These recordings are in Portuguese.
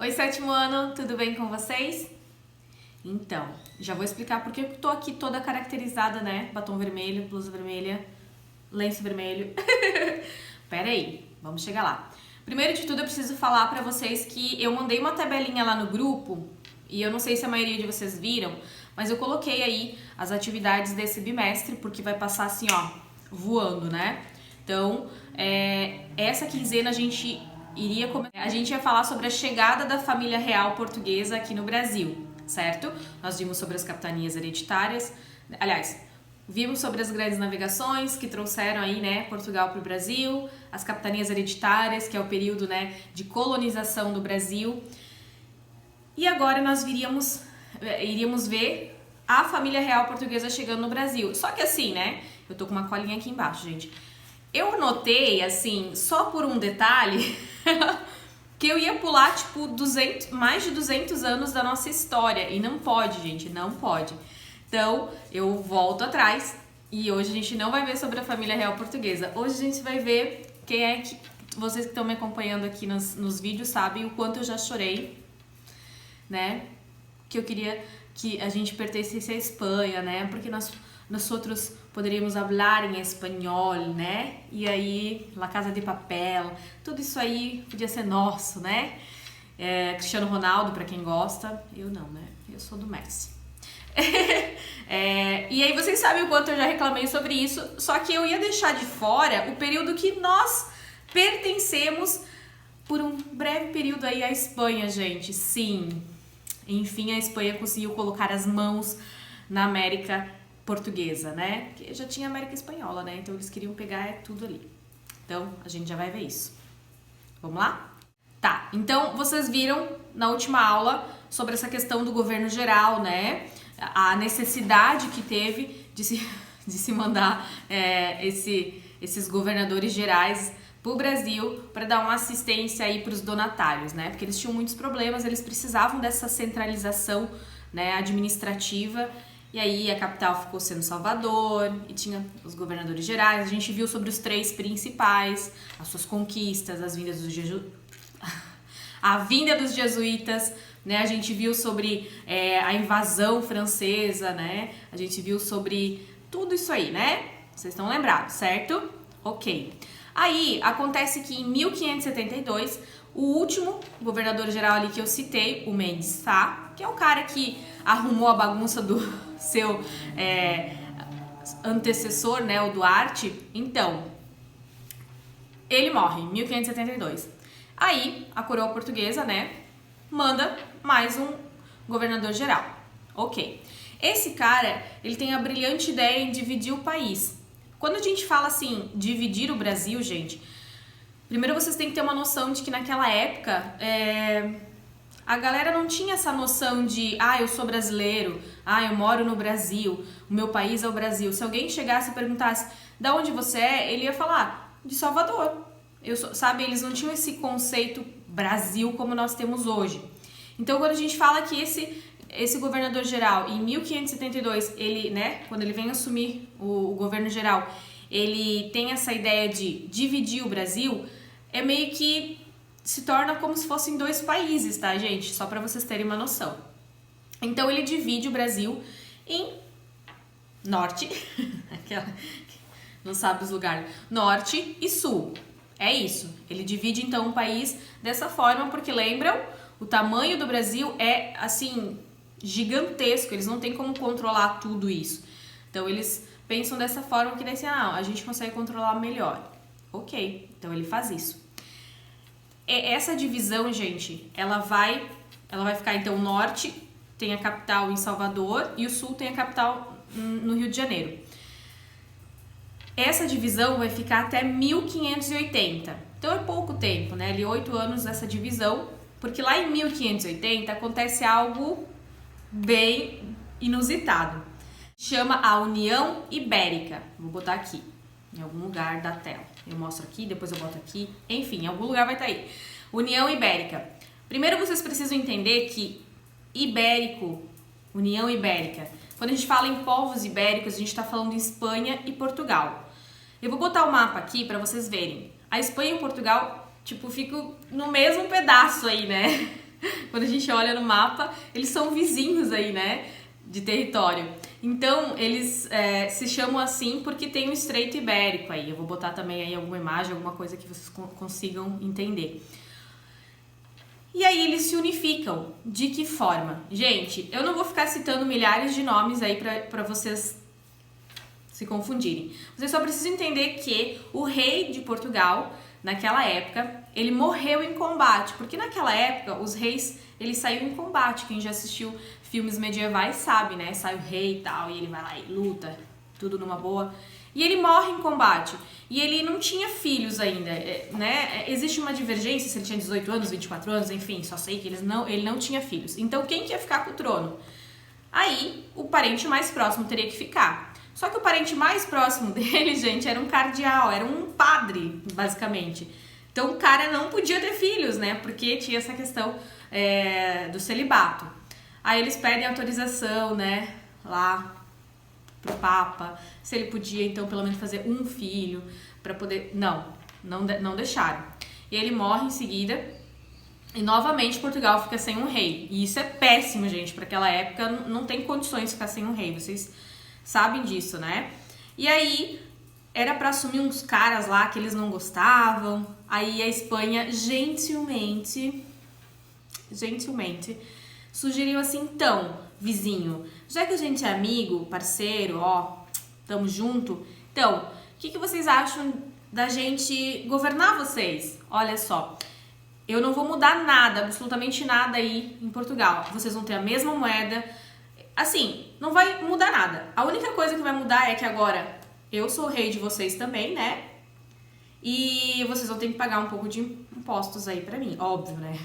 Oi, sétimo ano, tudo bem com vocês? Então, já vou explicar porque eu tô aqui toda caracterizada, né? Batom vermelho, blusa vermelha, lenço vermelho. Pera aí, vamos chegar lá. Primeiro de tudo, eu preciso falar pra vocês que eu mandei uma tabelinha lá no grupo e eu não sei se a maioria de vocês viram, mas eu coloquei aí as atividades desse bimestre porque vai passar assim, ó, voando, né? Então, essa quinzena a gente ia falar sobre a chegada da família real portuguesa aqui no Brasil, certo? Nós vimos sobre as capitanias hereditárias, aliás, vimos sobre as grandes navegações que trouxeram aí, né, Portugal para o Brasil, as capitanias hereditárias, que é o período, né, de colonização do Brasil. E agora nós iríamos ver a família real portuguesa chegando no Brasil. Só que assim, né, eu tô com uma colinha aqui embaixo, gente. Eu notei, assim, só por um detalhe, que eu ia pular, tipo, mais de 200 anos da nossa história. E não pode, gente, não pode. Então, eu volto atrás e hoje a gente não vai ver sobre a família real portuguesa. Hoje a gente vai ver quem é que... Vocês que estão me acompanhando aqui nos vídeos sabem o quanto eu já chorei, né? Que eu queria que a gente pertencesse à Espanha, né? Porque nós outros poderíamos falar em espanhol, né? E aí, La Casa de Papel, tudo isso aí podia ser nosso, né? Cristiano Ronaldo, pra quem gosta, eu não, né? Eu sou do Messi. E aí vocês sabem o quanto eu já reclamei sobre isso, só que eu ia deixar de fora o período que nós pertencemos por um breve período aí à Espanha, gente. Sim, enfim, a Espanha conseguiu colocar as mãos na América portuguesa, né? Porque já tinha América Espanhola, né? Então eles queriam pegar tudo ali. Então a gente já vai ver isso. Vamos lá? Tá, então vocês viram na última aula sobre essa questão do governo geral, né? A necessidade que teve de se mandar esses governadores gerais pro Brasil para dar uma assistência aí para os donatários, né? Porque eles tinham muitos problemas, eles precisavam dessa centralização, né, administrativa. E aí a capital ficou sendo Salvador e tinha os governadores gerais. A gente viu sobre os três principais, as suas conquistas, a vinda dos jesuítas, né? A gente viu sobre a invasão francesa, né? A gente viu sobre tudo isso aí, né? Vocês estão lembrados, certo? Ok. Aí acontece que em 1572, o último governador geral ali que eu citei, o Mendes Sá, que é o cara que arrumou a bagunça do seu antecessor, né, o Duarte, então, ele morre em 1572. Aí, a coroa portuguesa, né, manda mais um governador geral. Ok. Esse cara, ele tem a brilhante ideia em dividir o país. Quando a gente fala assim, dividir o Brasil, gente, primeiro vocês têm que ter uma noção de que naquela época a galera não tinha essa noção de eu sou brasileiro, eu moro no Brasil, o meu país é o Brasil. Se alguém chegasse e perguntasse de onde você é, ele ia falar de Salvador. Sabe, eles não tinham esse conceito Brasil como nós temos hoje. Então, quando a gente fala que esse governador geral, em 1572, ele, né, quando ele vem assumir o governo geral, ele tem essa ideia de dividir o Brasil, é meio que se torna como se fossem dois países, tá, gente? Só pra vocês terem uma noção. Então, ele divide o Brasil em norte, aquela não sabe os lugares, norte e sul. É isso. Ele divide, então, o país dessa forma, porque lembram, o tamanho do Brasil é, assim, gigantesco. Eles não têm como controlar tudo isso. Então, eles pensam dessa forma que daí assim, a gente consegue controlar melhor. Ok, então ele faz isso. Essa divisão, gente, ela vai ficar, então, o norte tem a capital em Salvador e o sul tem a capital no Rio de Janeiro. Essa divisão vai ficar até 1580. Então é pouco tempo, né? Ali 8 anos dessa divisão, porque lá em 1580 acontece algo bem inusitado. Chama a União Ibérica. Vou botar aqui, em algum lugar da tela. Eu mostro aqui, depois eu boto aqui. Enfim, em algum lugar vai estar aí. União Ibérica. Primeiro vocês precisam entender que ibérico, União Ibérica, quando a gente fala em povos ibéricos, a gente está falando de Espanha e Portugal. Eu vou botar o mapa aqui para vocês verem. A Espanha e Portugal, tipo, ficam no mesmo pedaço aí, né? Quando a gente olha no mapa, eles são vizinhos aí, né? De território. Então, eles se chamam assim porque tem o Estreito Ibérico aí. Eu vou botar também aí alguma imagem, alguma coisa que vocês consigam entender. E aí eles se unificam. De que forma? Gente, eu não vou ficar citando milhares de nomes aí pra vocês se confundirem. Vocês só precisam entender que o rei de Portugal, naquela época, ele morreu em combate. Porque naquela época, os reis, eles saíam em combate. Quem já assistiu filmes medievais sabe, né? Sai o rei e tal, e ele vai lá e luta, tudo numa boa. E ele morre em combate. E ele não tinha filhos ainda, né? Existe uma divergência se ele tinha 18 anos, 24 anos, enfim, só sei que ele não tinha filhos. Então, quem que ia ficar com o trono? Aí, o parente mais próximo teria que ficar. Só que o parente mais próximo dele, gente, era um cardeal, era um padre, basicamente. Então, o cara não podia ter filhos, né? Porque tinha essa questão do celibato. Aí, eles pedem autorização, né? Lá pro Papa, se ele podia, então, pelo menos fazer um filho, para poder... Não deixaram. E ele morre em seguida, e novamente Portugal fica sem um rei. E isso é péssimo, gente, para aquela época, não tem condições de ficar sem um rei, vocês sabem disso, né? E aí, era para assumir uns caras lá que eles não gostavam, aí a Espanha gentilmente, sugeriu assim, então, vizinho, já que a gente é amigo, parceiro, ó, tamo junto, então, o que vocês acham da gente governar vocês? Olha só, eu não vou mudar nada, absolutamente nada aí em Portugal. Vocês vão ter a mesma moeda, assim, não vai mudar nada. A única coisa que vai mudar é que agora eu sou o rei de vocês também, né? E vocês vão ter que pagar um pouco de impostos aí pra mim, óbvio, né?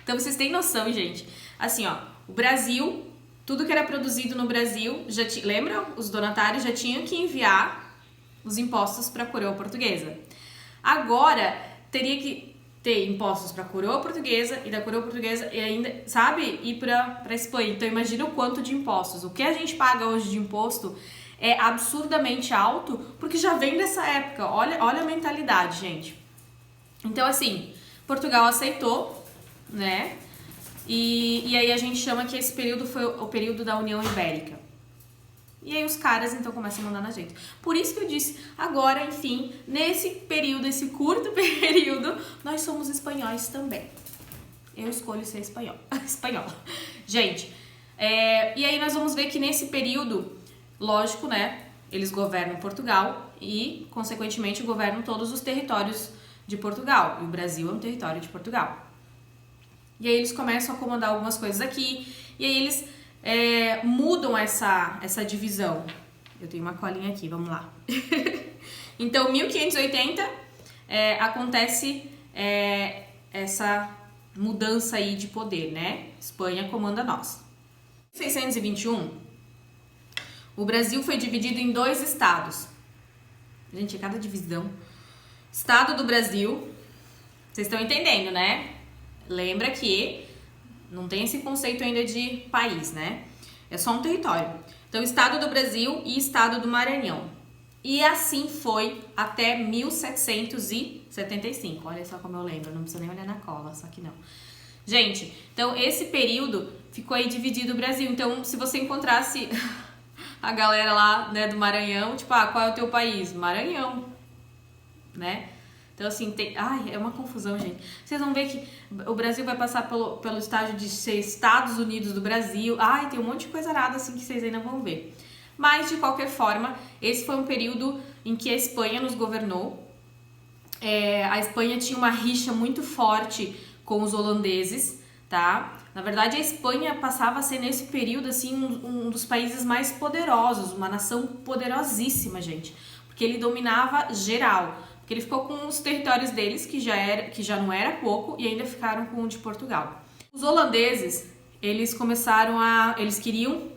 Então vocês têm noção, gente. Assim, ó, o Brasil, tudo que era produzido no Brasil, lembram? Os donatários já tinham que enviar os impostos para a coroa portuguesa. Agora, teria que ter impostos para a coroa portuguesa e da coroa portuguesa e ainda, sabe, ir para a Espanha. Então imagina o quanto de impostos. O que a gente paga hoje de imposto é absurdamente alto, porque já vem dessa época. Olha a mentalidade, gente. Então, assim, Portugal aceitou, né? E aí a gente chama que esse período foi o período da União Ibérica. E aí os caras então começam a mandar na gente. Por isso que eu disse, agora, enfim, nesse período, esse curto período, nós somos espanhóis também. Eu escolho ser espanhol. Gente, e aí nós vamos ver que nesse período, lógico, né, eles governam Portugal e, consequentemente, governam todos os territórios de Portugal. E o Brasil é um território de Portugal. E aí eles começam a comandar algumas coisas aqui, e aí eles mudam essa divisão. Eu tenho uma colinha aqui, vamos lá. Então, 1580 acontece essa mudança aí de poder, né? Espanha comanda nós. Em 1621, o Brasil foi dividido em 2 estados. Gente, cada divisão. Estado do Brasil, vocês estão entendendo, né? Lembra que não tem esse conceito ainda de país, né? É só um território. Então, Estado do Brasil e Estado do Maranhão. E assim foi até 1775. Olha só como eu lembro, não precisa nem olhar na cola, só que não. Gente, então esse período ficou aí dividido o Brasil. Então, se você encontrasse a galera lá, né, do Maranhão, tipo, qual é o teu país? Maranhão, né? Então, assim, é uma confusão, gente. Vocês vão ver que o Brasil vai passar pelo estágio de ser Estados Unidos do Brasil. Tem um monte de coisa arada, assim, que vocês ainda vão ver. Mas, de qualquer forma, esse foi um período em que a Espanha nos governou. A Espanha tinha uma rixa muito forte com os holandeses, tá? Na verdade, a Espanha passava a ser, nesse período, assim, um dos países mais poderosos. Uma nação poderosíssima, gente. Porque ele dominava geral. Que ele ficou com os territórios deles, que já não era pouco, e ainda ficaram com o de Portugal. Os holandeses, eles queriam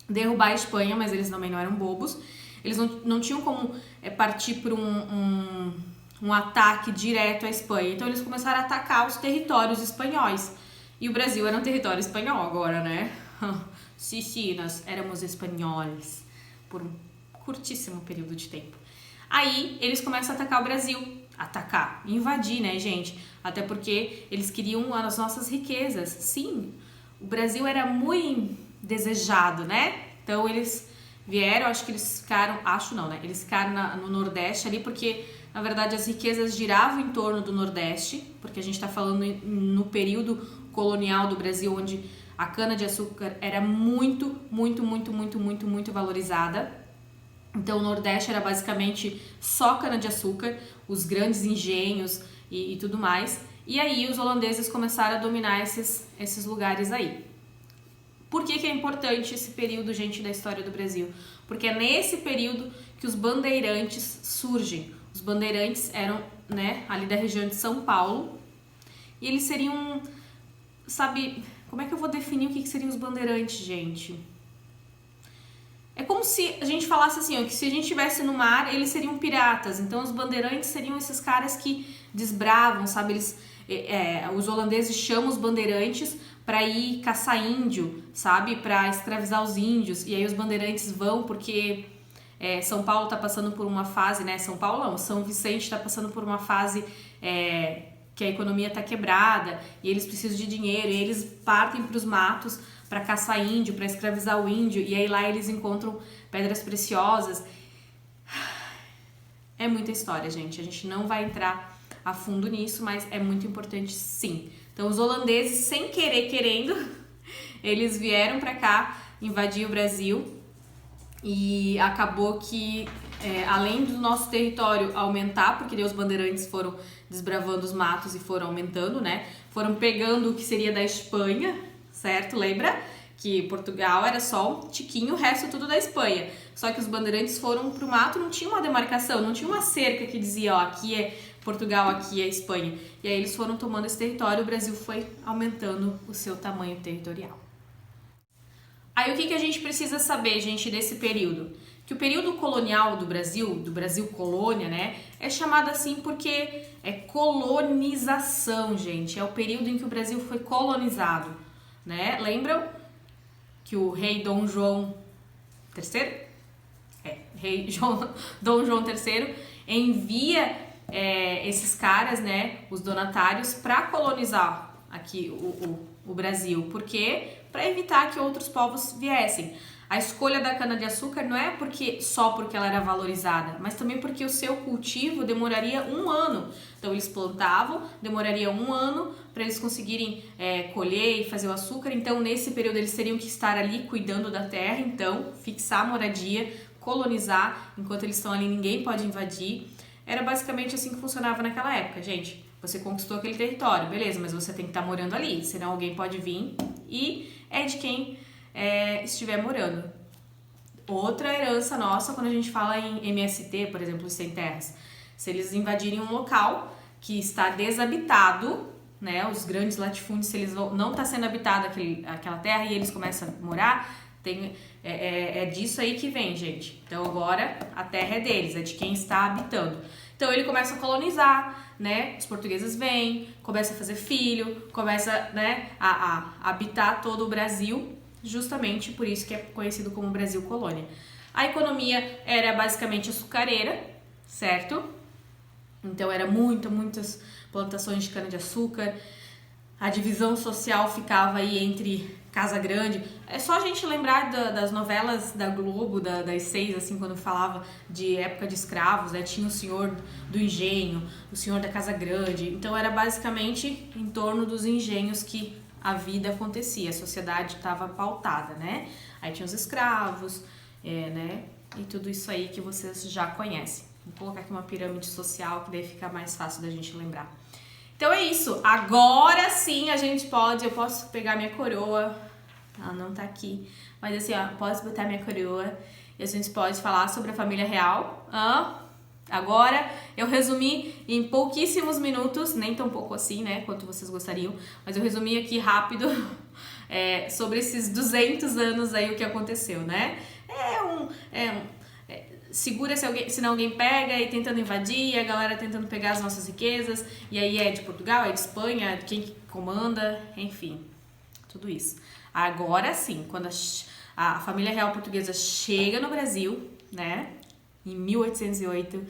derrubar a Espanha, mas eles também não eram bobos. Eles não tinham como partir por um ataque direto à Espanha. Então eles começaram a atacar os territórios espanhóis. E o Brasil era um território espanhol agora, né? Sim, nós éramos espanhóis por um curtíssimo período de tempo. Aí eles começam a atacar o Brasil. atacar, invadir, né, gente? Até porque eles queriam as nossas riquezas. Sim, o Brasil era muito desejado, né? Então eles vieram, acho que eles ficaram, acho não, né? Eles ficaram no Nordeste ali porque, na verdade, as riquezas giravam em torno do Nordeste, porque a gente está falando no período colonial do Brasil, onde a cana-de-açúcar era muito, muito, muito, muito, muito, muito valorizada. Então o Nordeste era basicamente só cana-de-açúcar, os grandes engenhos e tudo mais. E aí os holandeses começaram a dominar esses lugares aí. Por que é importante esse período, gente, da história do Brasil? Porque é nesse período que os bandeirantes surgem. Os bandeirantes eram, né, ali da região de São Paulo. E eles seriam, sabe, como é que eu vou definir o que seriam os bandeirantes, gente? É como se a gente falasse assim, ó, que se a gente estivesse no mar, eles seriam piratas. Então os bandeirantes seriam esses caras que desbravam, sabe? Eles, os holandeses chamam os bandeirantes para ir caçar índio, sabe? Para escravizar os índios. E aí os bandeirantes vão porque São Paulo tá passando por uma fase, né? São Paulo não, São Vicente tá passando por uma fase que a economia tá quebrada e eles precisam de dinheiro. E eles partem para os matos para caçar índio, para escravizar o índio. E aí lá eles encontram pedras preciosas. É muita história, gente. A gente não vai entrar a fundo nisso, mas é muito importante sim. Então os holandeses, sem querer, querendo, eles vieram para cá invadir o Brasil e acabou que, além do nosso território aumentar, porque os bandeirantes foram desbravando os matos e foram aumentando, né? Foram pegando o que seria da Espanha, certo? Lembra? Que Portugal era só um tiquinho, o resto tudo da Espanha. Só que os bandeirantes foram pro mato, não tinha uma demarcação, não tinha uma cerca que dizia, ó, aqui é Portugal, aqui é Espanha. E aí eles foram tomando esse território, o Brasil foi aumentando o seu tamanho territorial. Aí o que a gente precisa saber, gente, desse período? Que o período colonial do Brasil colônia, né, é chamado assim porque é colonização, gente. É o período em que o Brasil foi colonizado, né? Lembram que o rei Dom João III? Dom João III envia esses caras, né, os donatários, para colonizar aqui o Brasil. Por quê? Para evitar que outros povos viessem. A escolha da cana-de-açúcar não é só porque ela era valorizada, mas também porque o seu cultivo demoraria 1 ano. Então eles plantavam, demoraria 1 ano para eles conseguirem colher e fazer o açúcar. Então nesse período eles teriam que estar ali cuidando da terra, então fixar a moradia, colonizar. Enquanto eles estão ali, ninguém pode invadir. Era basicamente assim que funcionava naquela época, gente. Você conquistou aquele território, beleza, mas você tem que estar morando ali, senão alguém pode vir e é de quem estiver morando. Outra herança nossa, quando a gente fala em MST, por exemplo, sem terras, se eles invadirem um local que está desabitado, né, os grandes latifúndios, se eles não está sendo habitada aquela terra e eles começam a morar, é disso aí que vem, gente. Então agora a terra é deles, é de quem está habitando. Então ele começa a colonizar, né? Os portugueses vêm, começa a fazer filho, começa, né, a habitar todo o Brasil, justamente por isso que é conhecido como Brasil Colônia. A economia era basicamente açucareira, certo? Então era muitas plantações de cana-de-açúcar. A divisão social ficava aí entre Casa Grande. É só a gente lembrar das novelas da Globo, das 6, assim, quando falava de época de escravos, né? Tinha o senhor do engenho, o senhor da Casa Grande. Então era basicamente em torno dos engenhos que a vida acontecia, a sociedade estava pautada, né? Aí tinha os escravos, né? E tudo isso aí que vocês já conhecem. Vou colocar aqui uma pirâmide social que daí fica mais fácil da gente lembrar. Então é isso, agora sim eu posso pegar minha coroa, ela não tá aqui, mas assim, ó, posso botar minha coroa e a gente pode falar sobre a família real. Agora eu resumi em pouquíssimos minutos, nem tão pouco assim, né, quanto vocês gostariam, mas eu resumi aqui rápido sobre esses 200 anos aí o que aconteceu, né? Segura se alguém pega e tentando invadir, a galera tentando pegar as nossas riquezas, e aí é de Portugal, é de Espanha, quem comanda, enfim, tudo isso. Agora sim, quando a família real portuguesa chega no Brasil, né, em 1808,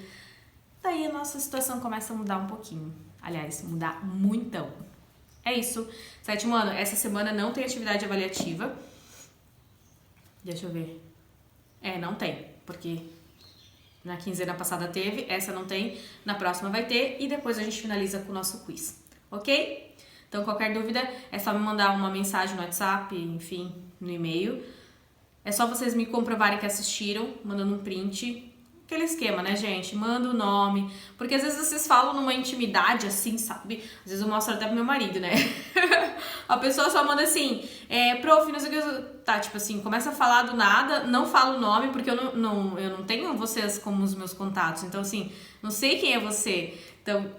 daí a nossa situação começa a mudar um pouquinho. Aliás, mudar muitão. É isso. 7º ano, essa semana não tem atividade avaliativa. Deixa eu ver. Não tem, porque na quinzena passada teve, essa não tem, na próxima vai ter e depois a gente finaliza com o nosso quiz, ok? Então, qualquer dúvida é só me mandar uma mensagem no WhatsApp, enfim, no e-mail. É só vocês me comprovarem que assistiram, mandando um print. Aquele esquema, né, gente? Manda o nome. Porque às vezes vocês falam numa intimidade assim, sabe? Às vezes eu mostro até pro meu marido, né? A pessoa só manda assim, prof, não sei o que. Tá, tipo assim, começa a falar do nada, não fala o nome, porque eu não tenho vocês como os meus contatos. Então, assim, não sei quem é você. Então,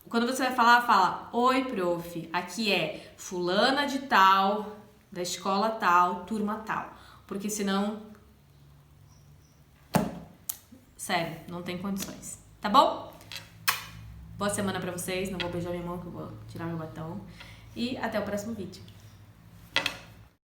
quando você vai falar, fala: oi, prof, aqui é fulana de tal, da escola tal, turma tal. Porque senão. Sério, não tem condições. Tá bom? Boa semana pra vocês. Não vou beijar minha mão que eu vou tirar meu batom. E até o próximo vídeo.